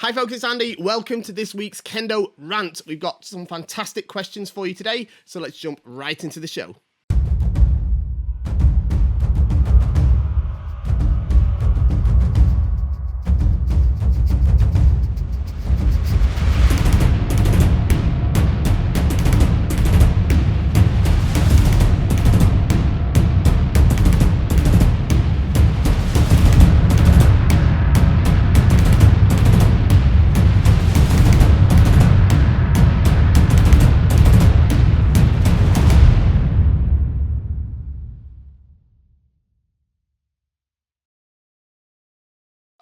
Hi folks, it's Andy. Welcome to this week's Kendo Rant. We've got some fantastic questions for you today, so let's jump right into the show.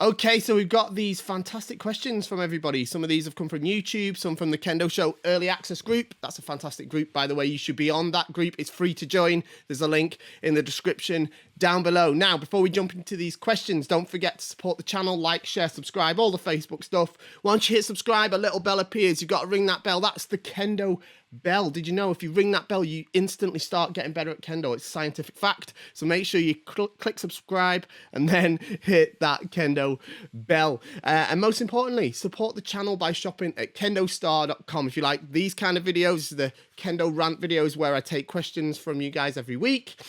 Okay, so we've got these fantastic questions from everybody. Some of these have come from YouTube, some from the Kendo Show Early Access group. That's a fantastic group, by the way. You should be on that group. It's free to join. There's a link in the description down below. Now, before we jump into these questions, don't forget to support the channel, like, share, subscribe, all the Facebook stuff. Once you hit subscribe, a little bell appears. You've got to ring that bell. That's the Kendo bell. Did you know if you ring that bell, you instantly start getting better at Kendo? It's a scientific fact. So make sure you click subscribe and then hit that Kendo bell. And most importantly, support the channel by shopping at kendostar.com. If you like these kind of videos, the Kendo rant videos where I take questions from you guys every week.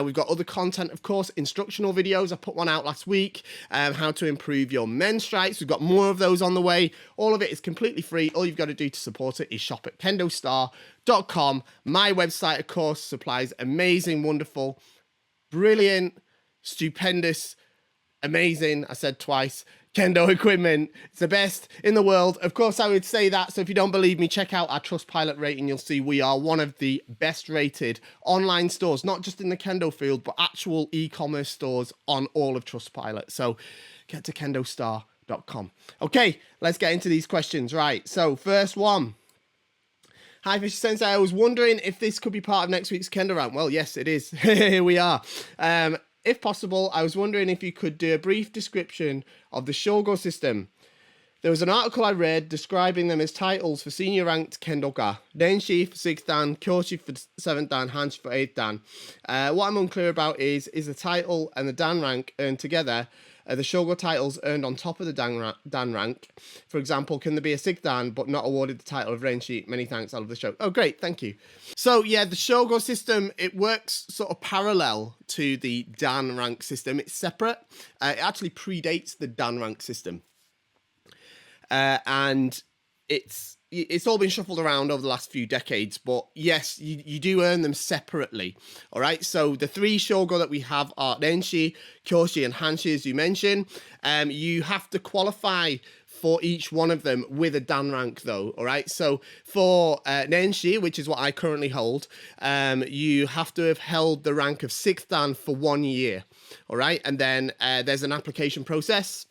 We've got other content, of course, instructional videos. I put one out last week, how to improve your men's strikes. We've got more of those on the way. All of it is completely free. All you've got to do to support it is shop at kendostar.com. My website, of course, supplies amazing, wonderful, brilliant, stupendous, amazing, I said twice, Kendo equipment. It's the best in the world. Of course, I would say that. So if you don't believe me, check out our Trustpilot rating. You'll see we are one of the best rated online stores, not just in the Kendo field, but actual e-commerce stores on all of Trustpilot. So get to kendostar.com. Okay, let's get into these questions. Right, so first one. Hi, Fisher Sensei. I was wondering if this could be part of next week's Kendo Rant. Well, yes, it is. Here we are. If possible, I was wondering if you could do a brief description of the shogo system. There was an article I read describing them as titles for senior ranked Kendoka. Denshi for 6th dan, Kyoshi for 7th dan, Hanshi for 8th dan. What I'm unclear about is the title and the dan rank earned together the shogo titles earned on top of the dan rank. For example, can there be a 6th dan but not awarded the title of Renshi? Many thanks, I love the show. Oh, great, thank you. So yeah, the shogo system, it works sort of parallel to the dan rank system. It's separate. It actually predates the dan rank system. And it's all been shuffled around over the last few decades, but yes, you do earn them separately. All right, so the three shogo that we have are Renshi, Kyoshi, and Hanshi, as you mentioned. You have to qualify for each one of them with a dan rank, though. All right, so for Renshi, which is what I currently hold, you have to have held the rank of 6th dan for 1 year. All right, and then there's an application process.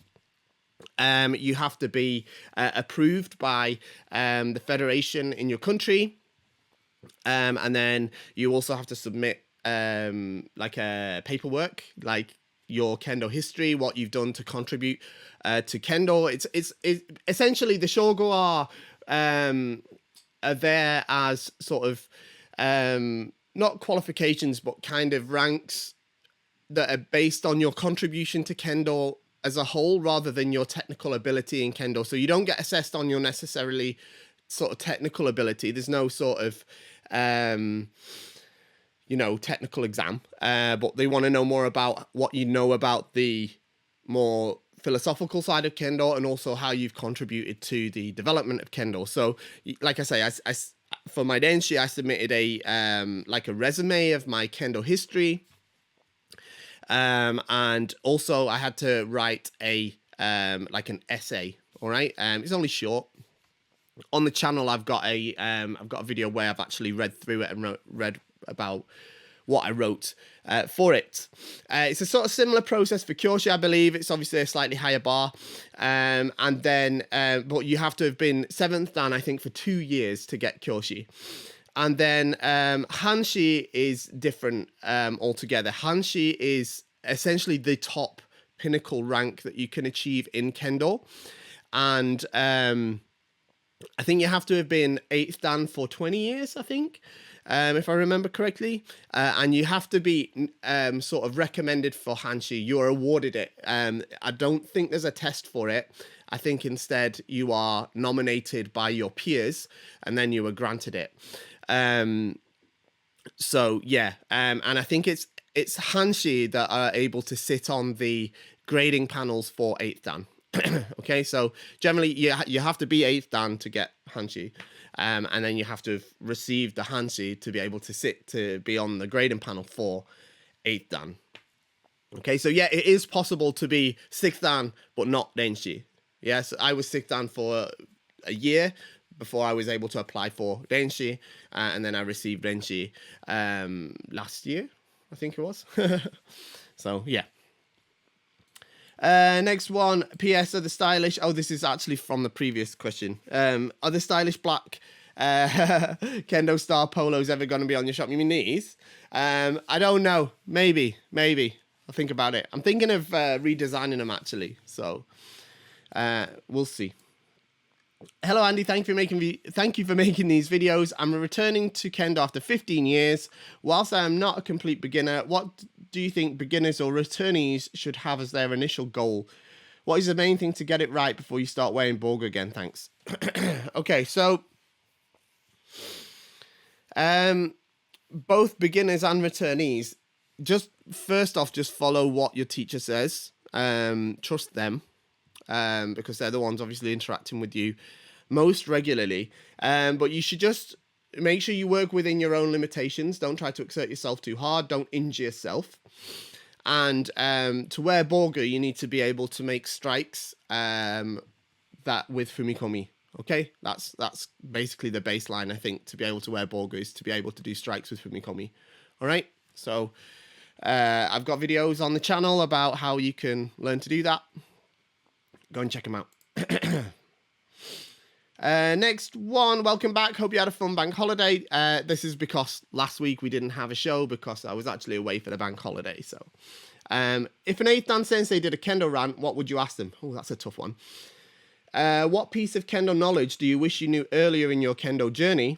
You have to be approved by the federation in your country, and then you also have to submit like a paperwork, like your Kendo history, what you've done to contribute to Kendo. It's essentially the shogo are there as sort of not qualifications, but kind of ranks that are based on your contribution to Kendo as a whole, rather than your technical ability in Kendo. So you don't get assessed on your necessarily sort of technical ability. There's no sort of, technical exam, but they want to know more about what you know about the more philosophical side of Kendo and also how you've contributed to the development of Kendo. So like I say, I for my Denshi, I submitted a resume of my Kendo history. And also I had to write an essay. All right. It's only short. On the channel, I've got a video where I've actually read through it and read about what I wrote for it. It's a sort of similar process for Kyoshi, I believe. It's obviously a slightly higher bar. And then, but you have to have been 7th dan, I think, for 2 years to get Kyoshi. And then Hanshi is different altogether. Hanshi is essentially the top pinnacle rank that you can achieve in Kendo. And I think you have to have been 8th dan for 20 years, I think, if I remember correctly. And you have to be sort of recommended for Hanshi. You're awarded it. I don't think there's a test for it. I think instead you are nominated by your peers and then you are granted it. So yeah, and I think it's Hanshi that are able to sit on the grading panels for 8th Dan. Okay, so generally you have to be 8th Dan to get Hanshi, and then you have to have received the Hanshi to be able to be on the grading panel for 8th Dan. Okay, so yeah, it is possible to be 6th Dan but not Denshi. Yes, I was 6th Dan for a year before I was able to apply for Denshi, and then I received Denshi last year, I think it was. So yeah. Next one, PS, are the stylish... Oh, this is actually from the previous question. Are the stylish black Kendo Star polos ever going to be on your shop? You mean these? I don't know. Maybe. I'll think about it. I'm thinking of redesigning them, actually. So, we'll see. Hello, Andy. Thank you for making these videos. I'm returning to Kendo after 15 years. Whilst I am not a complete beginner, what do you think beginners or returnees should have as their initial goal? What is the main thing to get it right before you start wearing Bogu again? Thanks. Okay, so both beginners and returnees, just first off, just follow what your teacher says. Trust them. Because they're the ones obviously interacting with you most regularly. But you should just make sure you work within your own limitations. Don't try to exert yourself too hard. Don't injure yourself. And to wear Bogu, you need to be able to make strikes that with Fumikomi. Okay, that's basically the baseline, I think, to be able to wear Bogu, is to be able to do strikes with Fumikomi. All right, so I've got videos on the channel about how you can learn to do that. Go and check them out. Next one, welcome back. Hope you had a fun bank holiday. This is because last week we didn't have a show because I was actually away for the bank holiday. So, if an 8th Dan sensei did a Kendo rant, what would you ask them? Oh, that's a tough one. What piece of Kendo knowledge do you wish you knew earlier in your Kendo journey?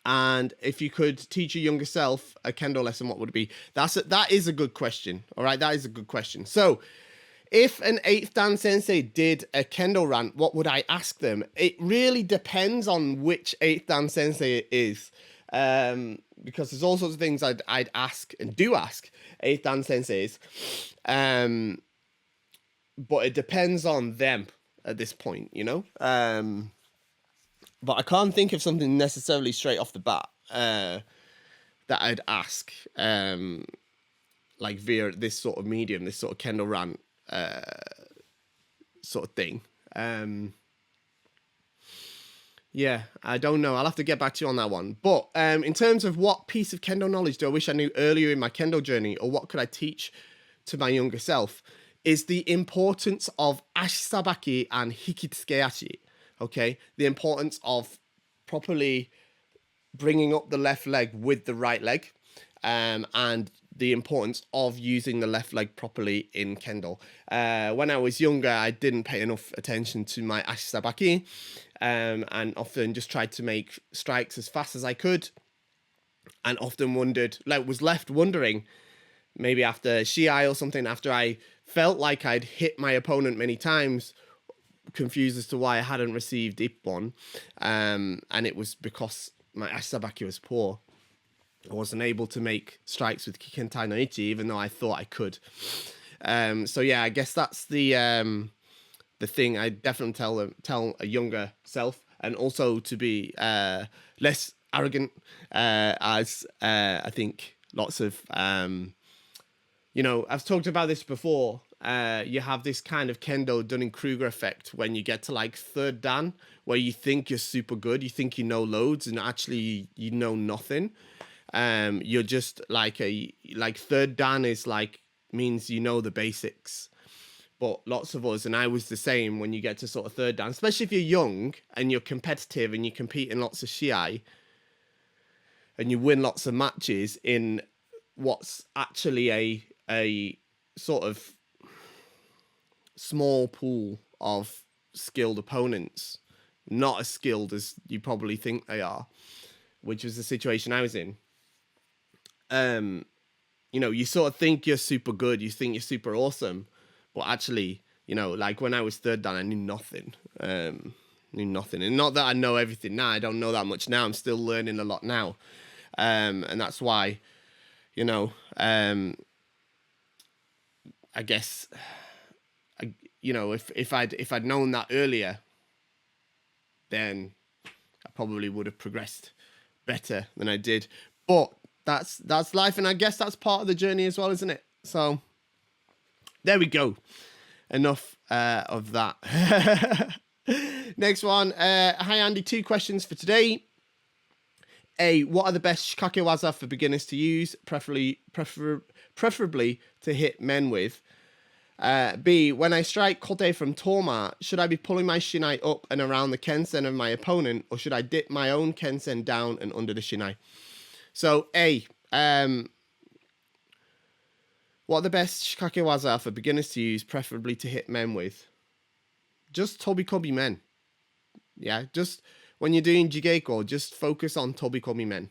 And if you could teach your younger self a Kendo lesson, what would it be? That is a good question. All right, that is a good question. So, if an 8th Dan sensei did a Kendo rant, what would I ask them? It really depends on which 8th Dan sensei it is. Because there's all sorts of things I'd ask and do ask 8th Dan senseis. But it depends on them at this point, you know? But I can't think of something necessarily straight off the bat that I'd ask like via this sort of medium, this sort of Kendo rant. Sort of thing. Yeah, I don't know. I'll have to get back to you on that one. But in terms of what piece of Kendo knowledge do I wish I knew earlier in my Kendo journey, or what could I teach to my younger self, is the importance of ashisabaki and hikitsukeashi. Okay, the importance of properly bringing up the left leg with the right leg, and the importance of using the left leg properly in Kendo. When I was younger, I didn't pay enough attention to my ashisabaki, and often just tried to make strikes as fast as I could, and often was left wondering, maybe after Shiai or something, after I felt like I'd hit my opponent many times, confused as to why I hadn't received Ippon, and it was because my ashisabaki was poor. I wasn't able to make strikes with Kikentai no Icchi, even though I thought I could. So yeah, I guess that's the thing I definitely tell a younger self, and also to be less arrogant, as I think lots of I've talked about this before. You have this kind of Kendo Dunning-Kruger effect when you get to like 3rd Dan, where you think you're super good, you think you know loads, and actually you know nothing. You're just like 3rd Dan is like, means you know the basics. But lots of us, and I was the same, when you get to sort of 3rd Dan, especially if you're young and you're competitive and you compete in lots of shiai and you win lots of matches in what's actually a sort of small pool of skilled opponents, not as skilled as you probably think they are, which was the situation I was in. You sort of think you're super good, you think you're super awesome, but actually You know, like when I was third dan, I knew nothing. Knew nothing. And not that I know everything now. I don't know that much now. I'm still learning a lot now. And that's why, you know, I guess, you know, if I'd known that earlier, then I probably would have progressed better than I did. But that's life, and I guess that's part of the journey as well, isn't it? So there we go. Enough of that. Next one. Hi Andy, 2 questions for today. A, what are the best shikake waza for beginners to use, preferably to hit men with? B, when I strike kote from Toma, should I be pulling my shinai up and around the kensen of my opponent, or should I dip my own kensen down and under the shinai? So A, what are the best shikake waza for beginners to use, preferably to hit men with? Just tobikomi men. Yeah, just when you're doing jigeko, just focus on tobikomi men.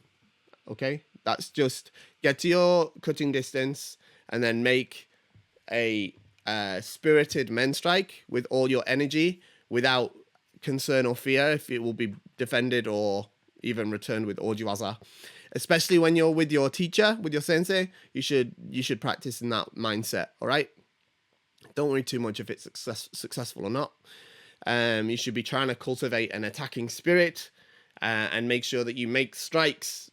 Okay? That's just get to your cutting distance and then make a spirited men strike with all your energy without concern or fear if it will be defended or even returned with ojiwaza. Especially when you're with your teacher, with your sensei, you should practice in that mindset, all right? Don't worry too much if it's successful or not. You should be trying to cultivate an attacking spirit and make sure that you make strikes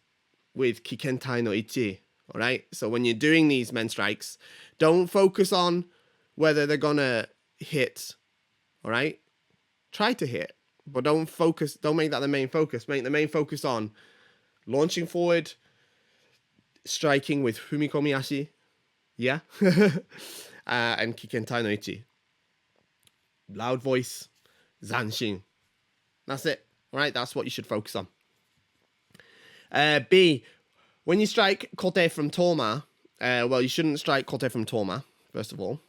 with kikentai no ichi, all right? So when you're doing these men strikes, don't focus on whether they're gonna hit, all right? Try to hit, but don't make that the main focus. Make the main focus on launching forward, striking with fumikomi ashi, yeah? And kikentai no ichi. Loud voice, zanshin. That's it, all right? That's what you should focus on. B, when you strike kote from Toma, well, you shouldn't strike kote from Toma, first of all.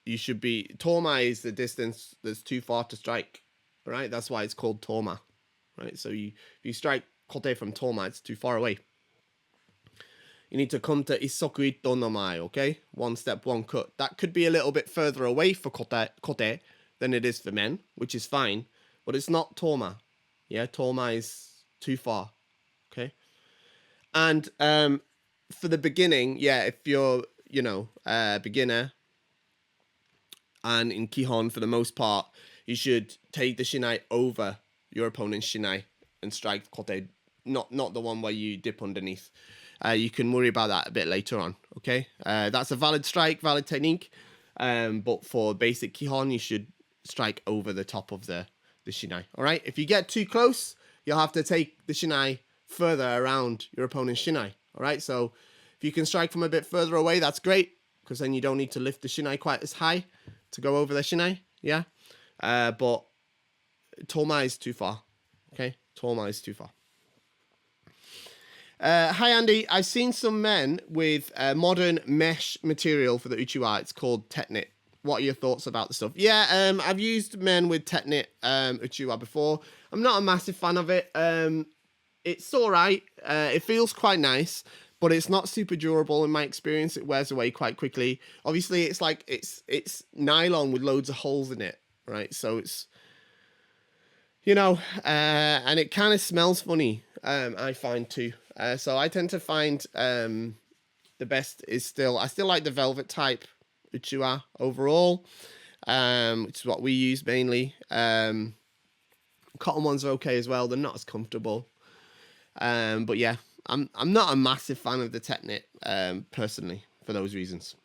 You should be... Toma is the distance that's too far to strike, right? That's why it's called Toma, right? So if you strike kote from Toma, it's too far away. You need to come to isoku ito no mae, okay? One step, one cut. That could be a little bit further away for kote than it is for men, which is fine, but it's not Toma. Yeah, Toma is too far, okay? And for the beginning, yeah, if you're, you know, a beginner, and in Kihon, for the most part, you should take the shinai over your opponent's shinai and strike kote, not the one where you dip underneath. You can worry about that a bit later on, okay? That's a valid strike, valid technique, but for basic Kihon, you should strike over the top of the shinai, all right? If you get too close, you'll have to take the shinai further around your opponent's shinai, all right? So if you can strike from a bit further away, that's great, because then you don't need to lift the shinai quite as high to go over the shinai, yeah? But Toma is too far, okay? Toma is too far. Hi Andy, I've seen some men with modern mesh material for the uchiwa. It's called Technit. What are your thoughts about the stuff? Yeah, I've used men with Technit uchiwa before. I'm not a massive fan of it. It's all right. It feels quite nice, but it's not super durable in my experience. It wears away quite quickly. Obviously, it's like it's nylon with loads of holes in it, right? So it's, you know, and it kind of smells funny. I find too. So I tend to find the best is I still like the velvet type uchiwa overall, which is what we use mainly. Cotton ones are okay as well. They're not as comfortable. But yeah, I'm not a massive fan of the Technit personally for those reasons.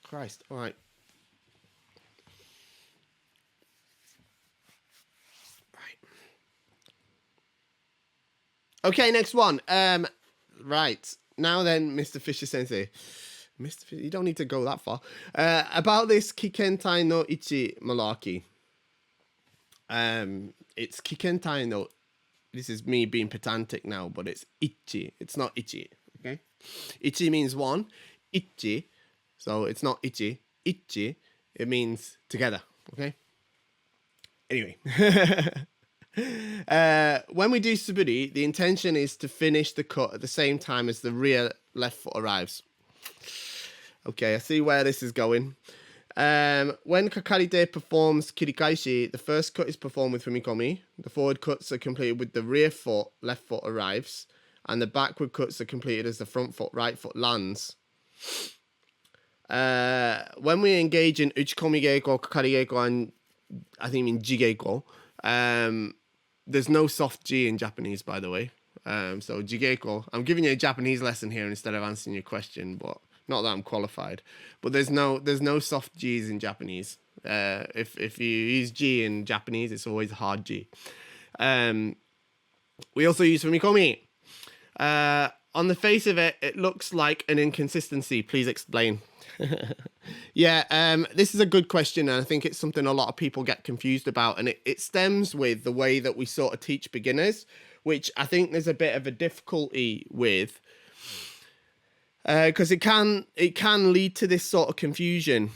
Christ, all right. Okay, next one. Right. Now then, Mr. Fisher Sensei. Mr. Fisher, you don't need to go that far. About this Kikentai no Ichi malarkey. It's Kikentai no... This is me being pedantic now, but it's Ichi. It's not Ichi, okay? Ichi means one. Ichi. So it's not Ichi. Ichi. It means together, okay? Anyway. When we do suburi, the intention is to finish the cut at the same time as the rear left foot arrives. Okay, I see where this is going. When kakarite performs kirikaishi, the first cut is performed with fumikomi. The forward cuts are completed with the rear foot, left foot arrives, and the backward cuts are completed as the front foot, right foot lands. When we engage in uchikomi geiko, kakari geiko, and I think in jigeiko, there's no soft G in Japanese, by the way. So jigeiko, I'm giving you a Japanese lesson here instead of answering your question, but not that I'm qualified. But there's no soft G's in Japanese. If you use G in Japanese, it's always a hard G. We also use fumikomi. On the face of it, it looks like an inconsistency. Please explain. Yeah, this is a good question, and I think it's something a lot of people get confused about, and it stems with the way that we sort of teach beginners, which I think there's a bit of a difficulty with, because it can lead to this sort of confusion,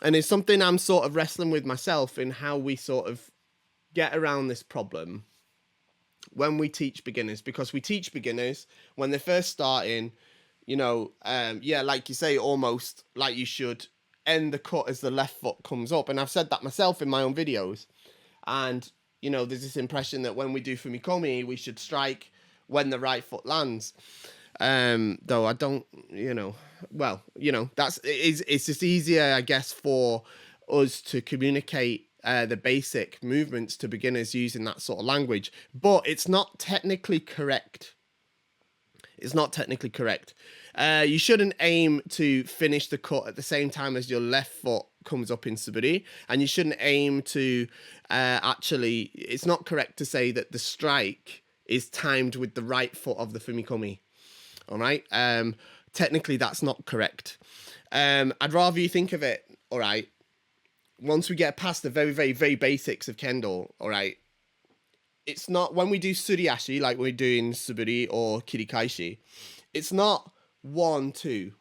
and it's something I'm sort of wrestling with myself in how we sort of get around this problem when we teach beginners, because we teach beginners when they're first starting, you know, yeah, like you say, almost like you should end the cut as the left foot comes up. And I've said that myself in my own videos. And, you know, there's this impression that when we do fumikomi, we should strike when the right foot lands. Though I don't, you know, well, you know, it's just easier, I guess, for us to communicate the basic movements to beginners using that sort of language. But it's not technically correct. It's not technically correct. You shouldn't aim to finish the cut at the same time as your left foot comes up in suburi, and you shouldn't aim to actually, it's not correct to say that the strike is timed with the right foot of the fumikomi. All right. Technically, that's not correct. I'd rather you think of it, all right, once we get past the very, very, very basics of Kendo, all right, it's not, when we do suriashi, like we're doing suburi or kirikaishi, it's not 1, 2,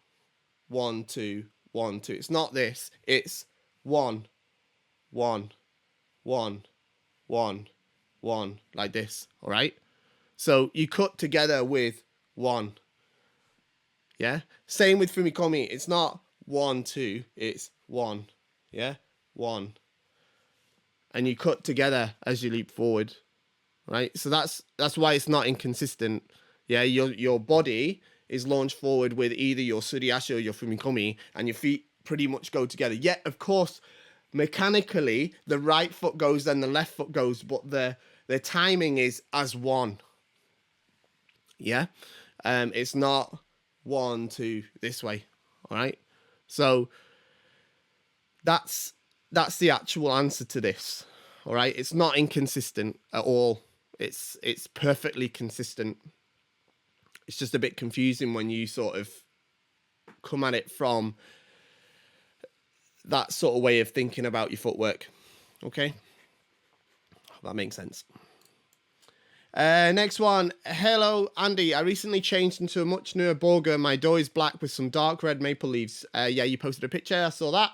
1, 2, 1, 2. It's not this. It's 1, 1, 1, 1, 1, like this, all right? So you cut together with 1. Yeah? Same with fumikomi. It's not 1, 2. It's 1. Yeah? 1. And you cut together as you leap forward. Right? So that's why it's not inconsistent. Yeah, your body is launched forward with either your suriashi or your fumikomi, and your feet pretty much go together. Yet, of course, mechanically, the right foot goes, then the left foot goes, but the timing is as one. Yeah? It's not 1, 2 this way. All right? So that's the actual answer to this. All right? It's not inconsistent at all. It's perfectly consistent. It's just a bit confusing when you sort of come at it from that sort of way of thinking about your footwork. Okay? That makes sense. Next one. Hello, Andy. I recently changed into a much newer Bogu. My door is black with some dark red maple leaves. Yeah, you posted a picture. I saw that.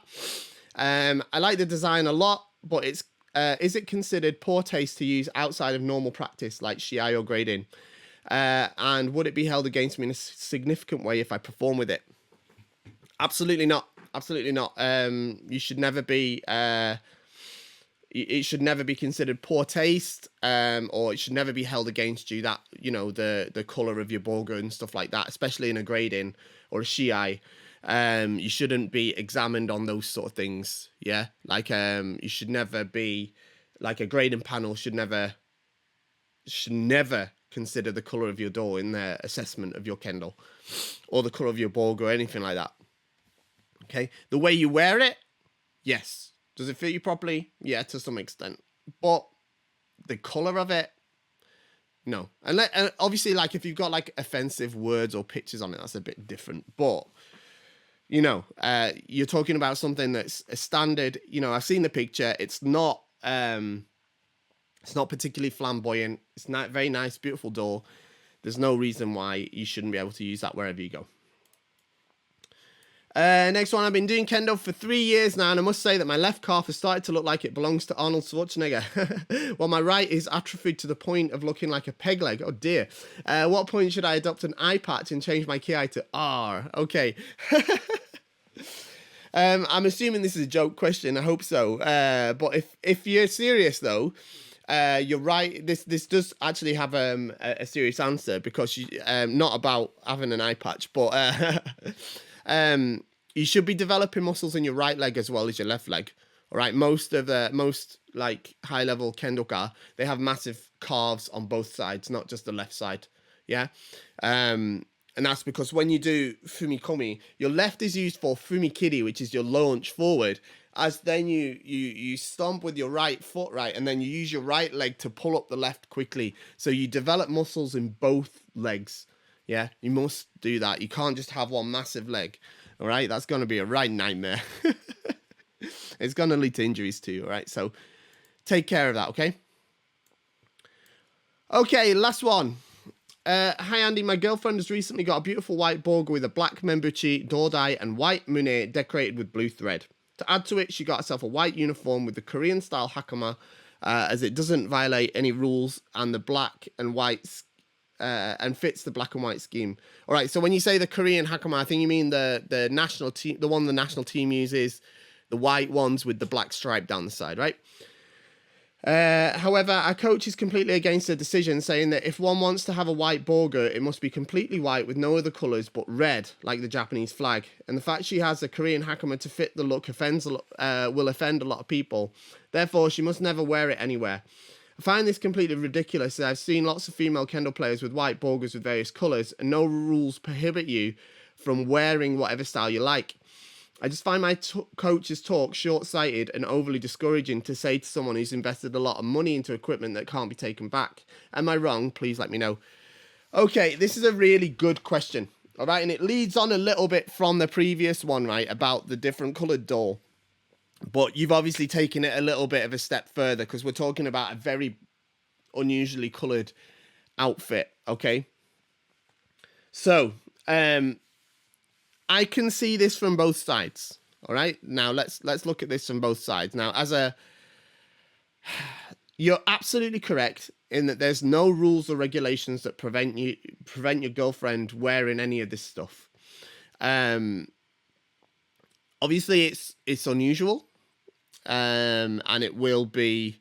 I like the design a lot, but it's is it considered poor taste to use outside of normal practice like shiai or grading? And would it be held against me in a significant way if I perform with it? Absolutely not. Absolutely not. You should never be. It should never be considered poor taste, or it should never be held against you. That, you know, the color of your Bogu and stuff like that, especially in a grading or a shiai. You shouldn't be examined on those sort of things. Yeah, like you should never be, like, a grading panel should never consider the color of your door in their assessment of your Kendo, or the color of your Bogu or anything like that. Okay, the way you wear it, yes. Does it fit you properly? Yeah, to some extent. But the color of it, no. And obviously, like, if you've got like offensive words or pictures on it, that's a bit different. But you know, you're talking about something that's a standard. You know, I've seen the picture. It's not particularly flamboyant. It's not very nice, beautiful door. There's no reason why you shouldn't be able to use that wherever you go. Next one, I've been doing Kendo for 3 years now, and I must say that my left calf has started to look like it belongs to Arnold Schwarzenegger, while my right is atrophied to the point of looking like a peg leg. Oh dear. What point should I adopt an eye patch and change my ki to R? Okay. I'm assuming this is a joke question. I hope so. But if you're serious though, you're right. This does actually have a serious answer, because you not about having an eye patch, but you should be developing muscles in your right leg as well as your left leg. All right. Most like high level Kendoka, they have massive calves on both sides, not just the left side. Yeah. And that's because when you do fumikomi, your left is used for fumikiri, which is your launch forward, as then you stomp with your right foot, right, and then you use your right leg to pull up the left quickly. So you develop muscles in both legs. Yeah, you must do that. You can't just have one massive leg. All right, that's going to be a right nightmare. It's going to lead to injuries too. All right, so take care of that, okay? Okay, last one. Hi Andy, my girlfriend has recently got a beautiful white Bogu with a black membuchi, dodai, and white mune decorated with blue thread. To add to it, she got herself a white uniform with the Korean style hakama, as it doesn't violate any rules, and the black and white and fits the black and white scheme. All right, so when you say the Korean hakama, I think you mean the national team, the one the national team uses, the white ones with the black stripe down the side, right? However, our coach is completely against the decision, saying that if one wants to have a white Bogu, it must be completely white with no other colours but red, like the Japanese flag. And the fact she has a Korean hakama to fit the look will offend a lot of people. Therefore, she must never wear it anywhere. I find this completely ridiculous, as I've seen lots of female Kendo players with white Bogus with various colours, and no rules prohibit you from wearing whatever style you like. I just find my coach's talk short-sighted and overly discouraging to say to someone who's invested a lot of money into equipment that can't be taken back. Am I wrong? Please let me know. Okay, this is a really good question, all right? And it leads on a little bit from the previous one, right, about the different coloured doll. But you've obviously taken it a little bit of a step further, because we're talking about a very unusually coloured outfit, okay? So, I can see this from both sides. All right. Now let's look at this from both sides. Now, you're absolutely correct in that there's no rules or regulations that prevent your girlfriend wearing any of this stuff. Obviously it's unusual, and it will be,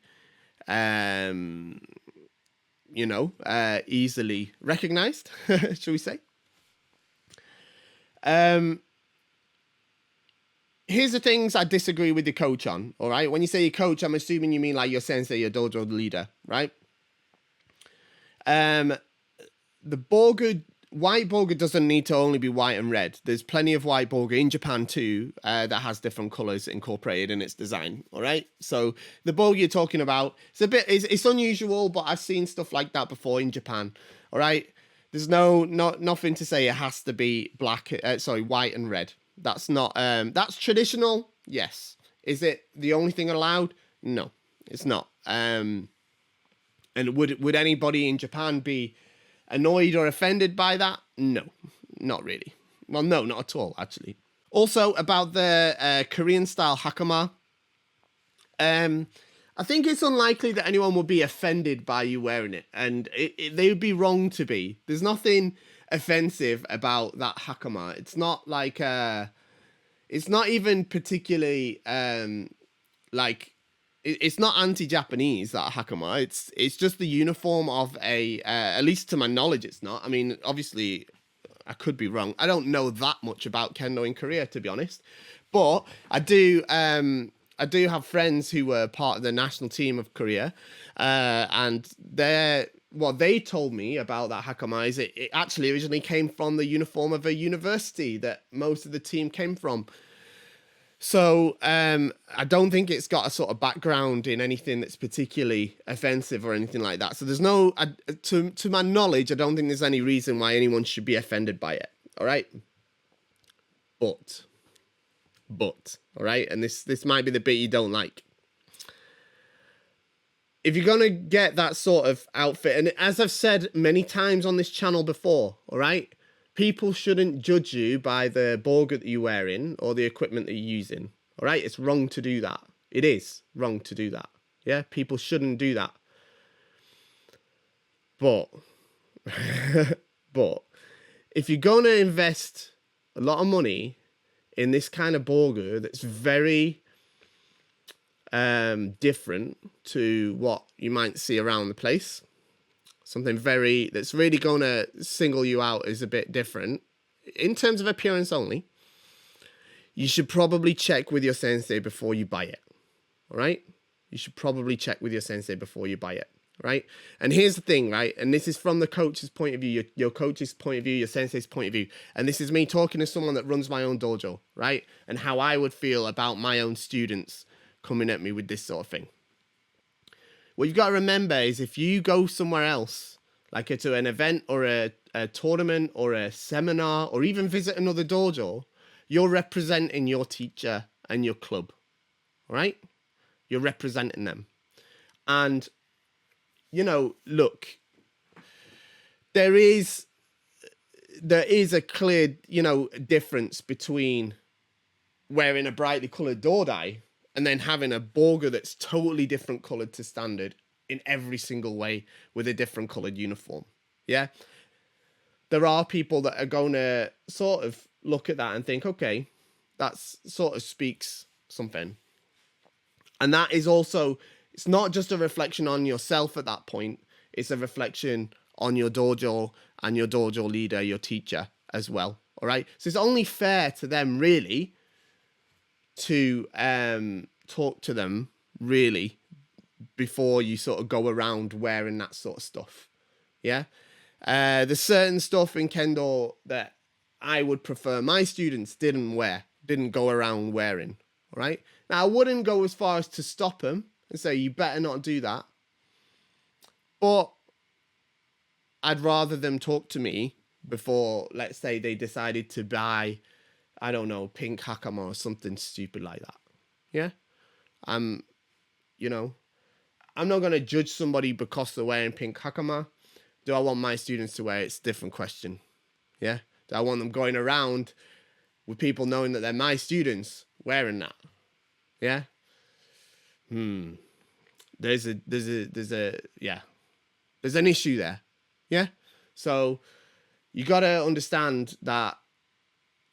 easily recognized, shall we say? Here's the things I disagree with the coach on, all right? When you say your coach, I'm assuming you mean like your sensei, your dojo leader, right? The white Bogu doesn't need to only be white and red. There's plenty of white Bogu in Japan too, that has different colors incorporated in its design, all right? So the Bogu you're talking about, it's unusual, but I've seen stuff like that before in Japan, all right? There's nothing to say it has to be white and red. That's not, that's traditional. Yes. Is it the only thing allowed? No, it's not. And would anybody in Japan be annoyed or offended by that? No, not really. Well, no, not at all, actually. Also about the Korean style hakama, I think it's unlikely that anyone would be offended by you wearing it, and they would be wrong to be. There's nothing offensive about that hakama. It's not like it's not even particularly it's not anti-Japanese, that hakama. It's just the uniform of at least to my knowledge, it's not. I mean, obviously, I could be wrong. I don't know that much about Kendo in Korea, to be honest, but I do have friends who were part of the national team of Korea, and what they told me about that hakama is it actually originally came from the uniform of a university that most of the team came from. So I don't think it's got a sort of background in anything that's particularly offensive or anything like that. So there's to my knowledge, I don't think there's any reason why anyone should be offended by it. All right. But, all right, and this might be the bit you don't like. If you're going to get that sort of outfit, and as I've said many times on this channel before, all right, People shouldn't judge you by the bogu that you're wearing or the equipment that you're using. All right? It's wrong to do that. It is wrong to do that. Yeah? People shouldn't do that. But, but if you're going to invest a lot of money in this kind of bogu that's very different to what you might see around the place, something that's really going to single you out as a bit different in terms of appearance only, you should probably check with your sensei before you buy it. All right? You should probably check with your sensei before you buy it. Right? And here's the thing, right? And this is from the coach's point of view, your coach's point of view, your sensei's point of view. And this is me talking to someone that runs my own dojo, right? And how I would feel about my own students coming at me with this sort of thing. What you've got to remember is if you go somewhere else, like to an event or a tournament or a seminar or even visit another dojo, you're representing your teacher and your club, all right? You're representing them. And, you know, look, there is a clear, you know, difference between wearing a brightly coloured dodai and then having a bogu that's totally different coloured to standard in every single way with a different coloured uniform. Yeah? There are people that are going to sort of look at that and think, okay, that sort of speaks something. And that is also, it's not just a reflection on yourself at that point, it's a reflection on your dojo and your dojo leader, your teacher as well. All right? So it's only fair to them, really, to talk to them, really, before you sort of go around wearing that sort of stuff. Yeah? There's certain stuff in Kendo that I would prefer my students didn't go around wearing. All right? Now, I wouldn't go as far as to stop them and say, you better not do that. But I'd rather them talk to me before, let's say, they decided to buy, I don't know, pink hakama or something stupid like that. Yeah? You know, I'm not going to judge somebody because they're wearing pink hakama. Do I want my students to wear it? It's a different question. Yeah? Do I want them going around with people knowing that they're my students wearing that? Yeah? There's an issue there. Yeah? So you got to understand that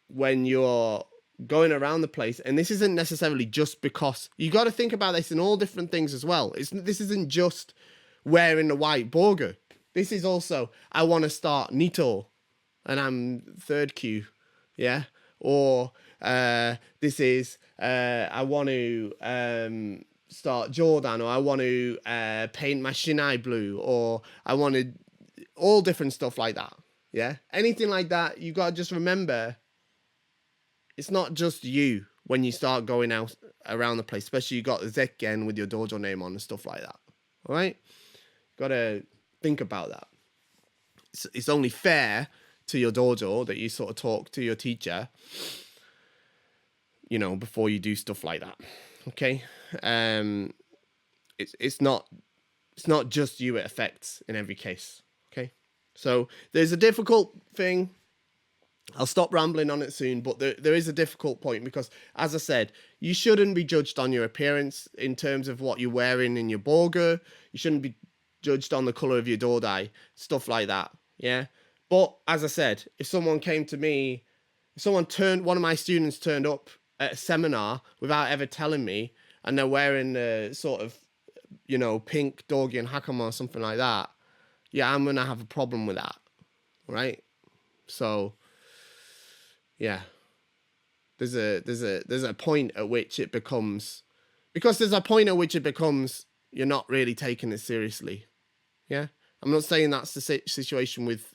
when you're going around the place, and this isn't necessarily just because, you got to think about this in all different things as well. This isn't just wearing the white bogu. This is also, I want to start Nito and I'm third Q. Yeah? Or this is, I want to start Jordan, or I want to paint my shinai blue, or I want to, all different stuff like that. Yeah? Anything like that, you got to just remember, it's not just you when you start going out around the place, especially you got the Zekken with your dojo name on and stuff like that. All right? Got to think about that. It's only fair to your dojo that you sort of talk to your teacher, you know, before you do stuff like that. Okay? It's not just you it affects in every case. Okay? So there's a difficult thing. I'll stop rambling on it soon, but there is a difficult point because, as I said, you shouldn't be judged on your appearance in terms of what you're wearing in your bogu. You shouldn't be judged on the colour of your dodai, stuff like that, yeah? But, as I said, if someone came to me, one of my students turned up at a seminar without ever telling me, and they're wearing a sort of, you know, pink dogi and hakama or something like that, yeah, I'm going to have a problem with that, right? So, yeah, there's a point at which it becomes, you're not really taking it seriously. Yeah, I'm not saying that's the situation with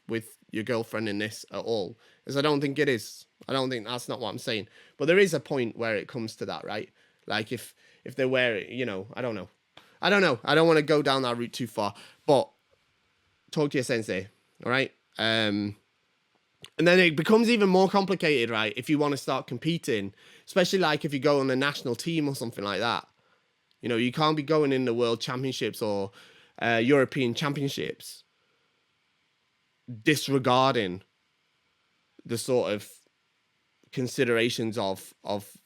your girlfriend in this at all, as I don't think it is. I don't think that's not what I'm saying. But there is a point where it comes to that, right? Like if they wear it, you know, I don't know. I don't want to go down that route too far. But talk to your sensei, all right? And then it becomes even more complicated, right? If you want to start competing, especially like if you go on a national team or something like that. You know, you can't be going in the World Championships or European Championships disregarding the sort of considerations of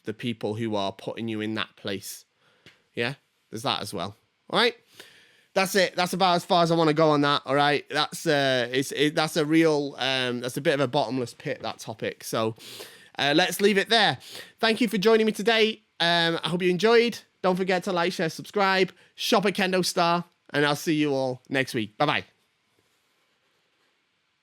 the people who are putting you in that place. Yeah, there's that as well. All right, that's it. That's about as far as I want to go on that. All right, that's that's a real that's a bit of a bottomless pit, that topic. So let's leave it there. Thank you for joining me today. I hope you enjoyed. Don't forget to like, share, subscribe, shop at Kendo Star, and I'll see you all next week. Bye bye.